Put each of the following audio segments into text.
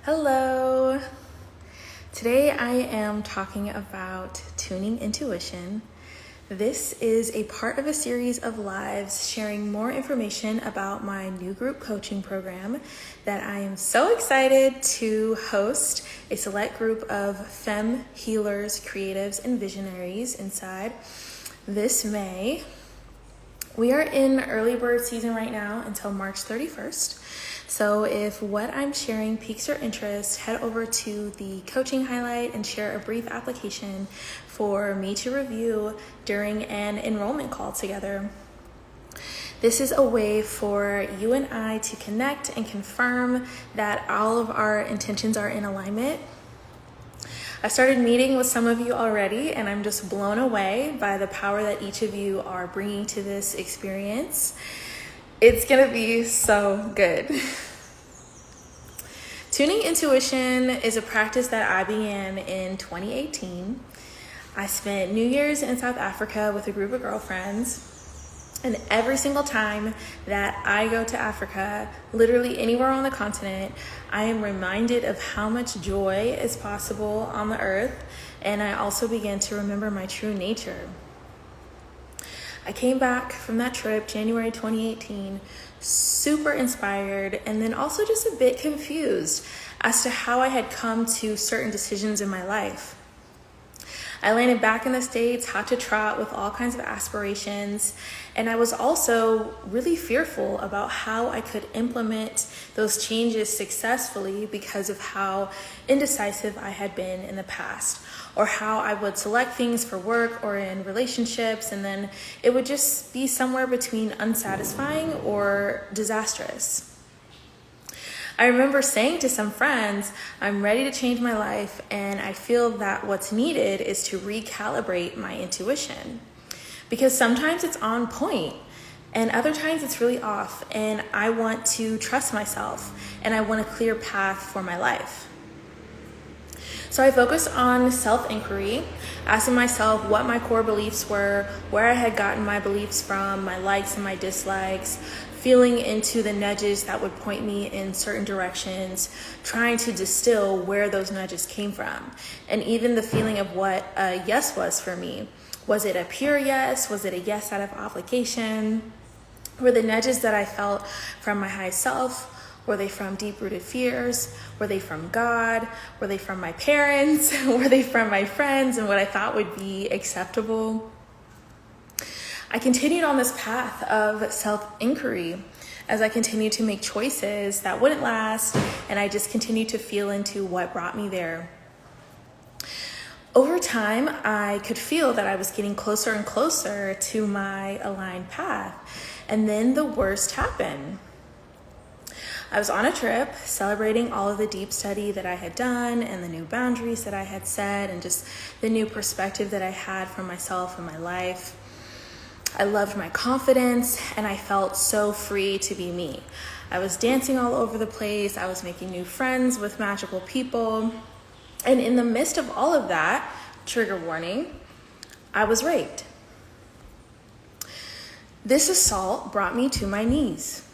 Hello. Today I am talking about tuning intuition. This is a part of a series of lives sharing more information about my new group coaching program that I am so excited to host a select group of femme healers, creatives, and visionaries inside this May. We are in early bird season right now until March 31st. So if what I'm sharing piques your interest, head over to the coaching highlight and share a brief application for me to review during an enrollment call together. This is a way for you and I to connect and confirm that all of our intentions are in alignment. I started meeting with some of you already, and I'm just blown away by the power that each of you are bringing to this experience. It's gonna be so good. Tuning intuition is a practice that I began in 2018. I spent New Year's in South Africa with a group of girlfriends. And every single time that I go to Africa, literally anywhere on the continent, I am reminded of how much joy is possible on the earth. And I also begin to remember my true nature. I came back from that trip, January 2018, super inspired, and then also just a bit confused as to how I had come to certain decisions in my life. I landed back in the States, hot to trot with all kinds of aspirations, and I was also really fearful about how I could implement those changes successfully because of how indecisive I had been in the past, or how I would select things for work or in relationships, and then it would just be somewhere between unsatisfying or disastrous. I remember saying to some friends, I'm ready to change my life, and I feel that what's needed is to recalibrate my intuition. Because sometimes it's on point, and other times it's really off, and I want to trust myself, and I want a clear path for my life. So I focused on self-inquiry, asking myself what my core beliefs were, where I had gotten my beliefs from, my likes and my dislikes, feeling into the nudges that would point me in certain directions, trying to distill where those nudges came from, and even the feeling of what a yes was for me. Was it a pure yes? Was it a yes out of obligation? Were the nudges that I felt from my high self? Were they from deep-rooted fears? Were they from God? Were they from my parents? Were they from my friends and what I thought would be acceptable? I continued on this path of self-inquiry as I continued to make choices that wouldn't last, and I just continued to feel into what brought me there. Over time, I could feel that I was getting closer and closer to my aligned path, and then the worst happened. I was on a trip celebrating all of the deep study that I had done and the new boundaries that I had set and just the new perspective that I had for myself and my life. I loved my confidence, and I felt so free to be me. I was dancing all over the place. I was making new friends with magical people. And in the midst of all of that, trigger warning, I was raped. This assault brought me to my knees,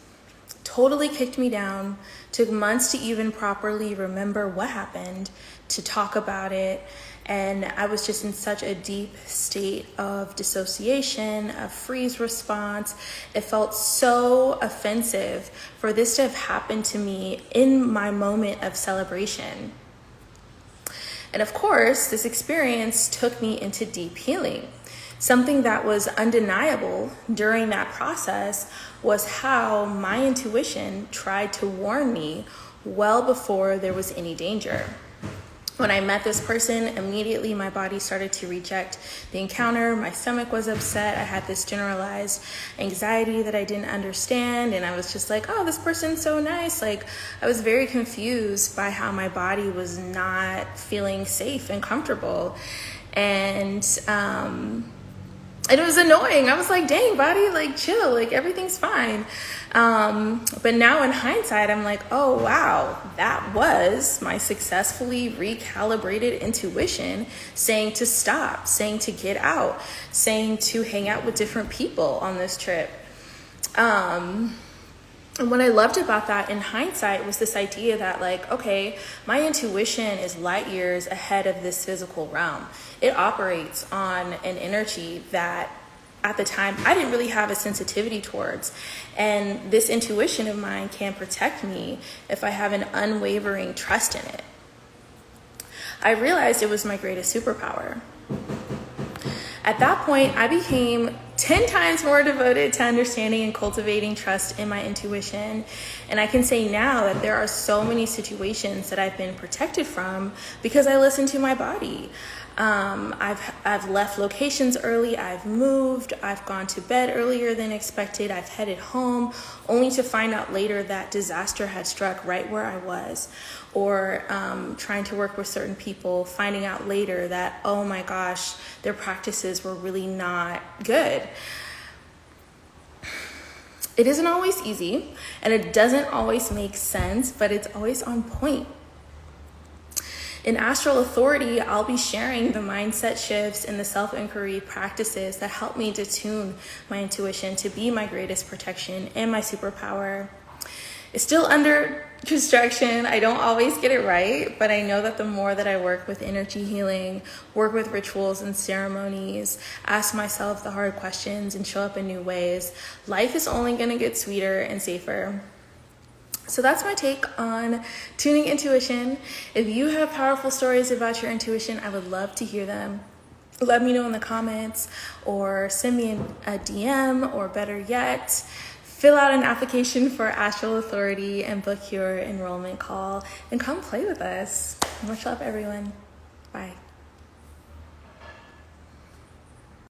totally kicked me down, took months to even properly remember what happened, to talk about it. And I was just in such a deep state of dissociation, a freeze response. It felt so offensive for this to have happened to me in my moment of celebration. And of course, this experience took me into deep healing. Something that was undeniable during that process was how my intuition tried to warn me well before there was any danger. When I met this person, immediately my body started to reject the encounter. My stomach was upset. I had this generalized anxiety that I didn't understand. And I was just like, oh, this person's so nice. Like, I was very confused by how my body was not feeling safe and comfortable. And it was annoying. I was like, dang, body, like, chill, like, everything's fine. But now in hindsight, I'm like, oh, wow, that was my successfully recalibrated intuition saying to stop, saying to get out, saying to hang out with different people on this trip. And what I loved about that in hindsight was this idea that, like, okay, my intuition is light years ahead of this physical realm. It operates on an energy that at the time I didn't really have a sensitivity towards. And this intuition of mine can protect me if I have an unwavering trust in it. I realized it was my greatest superpower. At that point, I became 10 times more devoted to understanding and cultivating trust in my intuition. And I can say now that there are so many situations that I've been protected from because I listen to my body. I've left locations early, I've moved, I've gone to bed earlier than expected, I've headed home, only to find out later that disaster had struck right where I was. Or trying to work with certain people, finding out later that, oh my gosh, their practices were really not good. It isn't always easy, and it doesn't always make sense, but it's always on point. In Astral Authority, I'll be sharing the mindset shifts and the self-inquiry practices that help me to tune my intuition to be my greatest protection and my superpower. It's still under construction. I don't always get it right, but I know that the more that I work with energy healing, work with rituals and ceremonies, ask myself the hard questions and show up in new ways, life is only going to get sweeter and safer. So that's my take on tuning intuition. If you have powerful stories about your intuition, I would love to hear them. Let me know in the comments or send me a DM, or better yet, fill out an application for Astral Authority and book your enrollment call and come play with us. Much love, everyone. Bye.